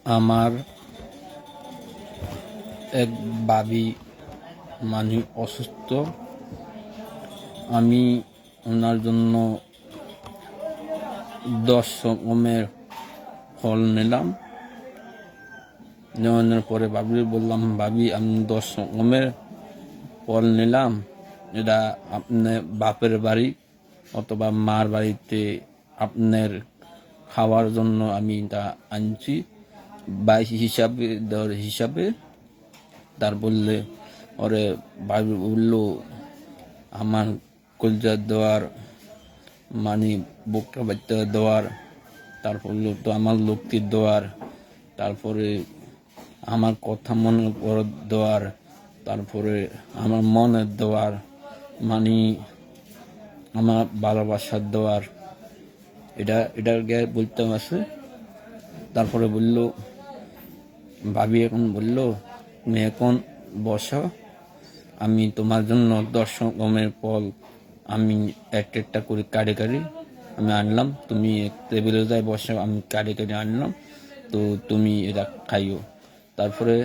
আমার এক ভাবি মানে অসুস্থ। আমি ওনার জন্য 10 রকমের ফল নিলাম। নেওয়ানোর পরে ভাবি বললাম, ভাবি আমি 10 রকমের ফল নিলাম, এটা আপনার বাপের বাড়ি অথবা মার বাড়িতে আপনার খাওয়ার জন্য আমি এটা আনছি, বাইশ হিসাবে দর হিসাবে। তার বললে ওরে ভাবি বললো, আমার কলজা দেওয়ার মানে বুকটা বাচ্চা দেওয়ার, তারপর তো আমার লক্ষ্মীর দেওয়ার, তারপরে আমার কথা মনে পড় দেওয়ার, তারপরে আমার মনের দেওয়ার, মানে আমার ভালোবাসার দেওয়ার, এটার গায়ে বলতে আছে। তারপরে বলল, ভাবি এখন বলল, তুমি এখন বসো, আমি তোমার জন্য 10 রকমের ফল আমি একটা করে কাটে আমি আনলাম, তুমি টেবিলে যাই বসো, আমি কাটে আনলাম, তো তুমি এটা খাইও। তারপরে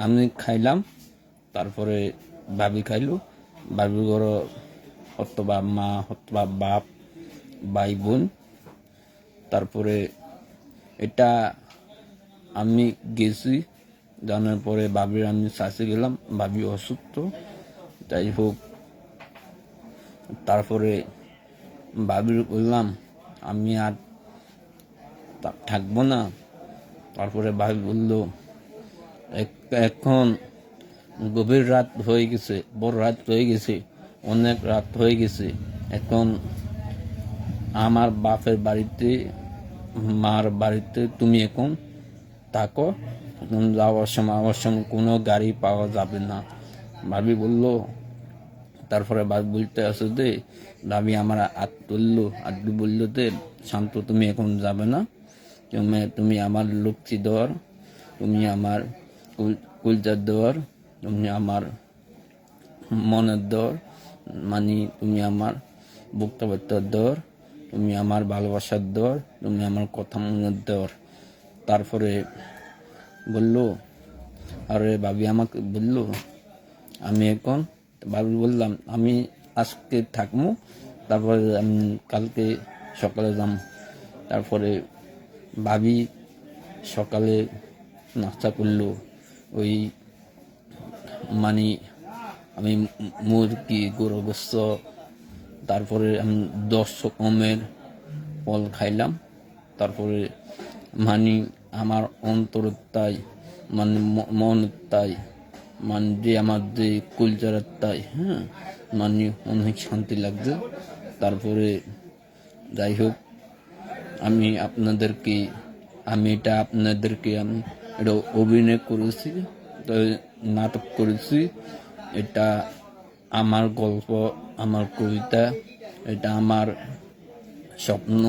আমি খাইলাম, তারপরে ভাবি খাইলো, ভাবি ঘর অথবা মা অথবা বাপ ভাই বোন। তারপরে এটা আমি গেছি, জানার পরে ভাবির আমি শাসে গেলাম, ভাবি অসুস্থ। যাই হোক, তারপরে ভাবির বললাম আমি আর থাকবো না। তারপরে ভাবি বলল, এখন গভীর রাত হয়ে গেছে, বড় রাত হয়ে গেছে, অনেক রাত হয়ে গেছে, এখন আমার বাপের বাড়িতে মার বাড়িতে তুমি এখন থাকো, এখন যাওয়ার সময় কোনো গাড়ি পাওয়া যাবে না। ভাবি বলল, তারপরে ভাবি বলতে আসে দে, ভাবি আমার হাত তুললো, হাত বললো দে, শান্ত তুমি এখন যাবে না, তুমি আমার লক্ষ্মী দেওয়ার, তুমি আমার কুলজার দেওয়ার, তুমি আমার মনের দেওয়ার, মানে তুমি আমার বুকটা বাচ্চার দেওয়ার, তুমি আমার ভালোবাসার দেওয়ার, তুমি আমার কথা মনের দেওয়ার। তারপরে বলল, আরে ভাবি আমাকে বলল, আমি এখন, ভাবি বললাম আমি আজকে থাকবো, তারপরে আমি কালকে সকালে যাম। তারপরে ভাবি সকালে নাস্তা করলো, ওই মানে আমি মুরগি গরু গোস্ত, তারপরে আমি 10 রকমের ফল খাইলাম। তারপরে মানে আমার অন্তরের তাই, মানে মনের তাই, মানে যে আমার যে কুলচারের তাই, হ্যাঁ, মানে অনেক শান্তি লাগছে। তারপরে যাই হোক, আমি এটা অভিনয় করেছি, তো নাটক করেছি। এটা আমার গল্প, আমার কবিতা, এটা আমার স্বপ্ন,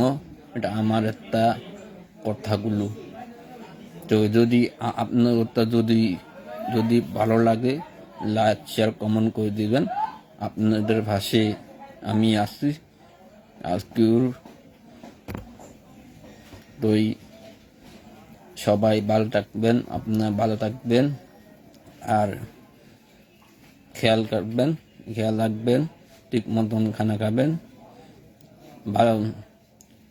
এটা আমার একটা কথাগুলো। তো যদি আপনার যদি ভালো লাগে, লাইক শেয়ার কমেন্ট করে দিবেন। আপনাদের ভাষায় আমি আসছি আজকের। তো সবাই ভালো থাকবেন, আপনারা ভালো থাকবেন, আর খেয়াল রাখবেন, ঠিক মতন খানা খাবেন। ভালো,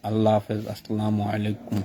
আল্লাহ হাফেজ, আসসালামু আলাইকুম।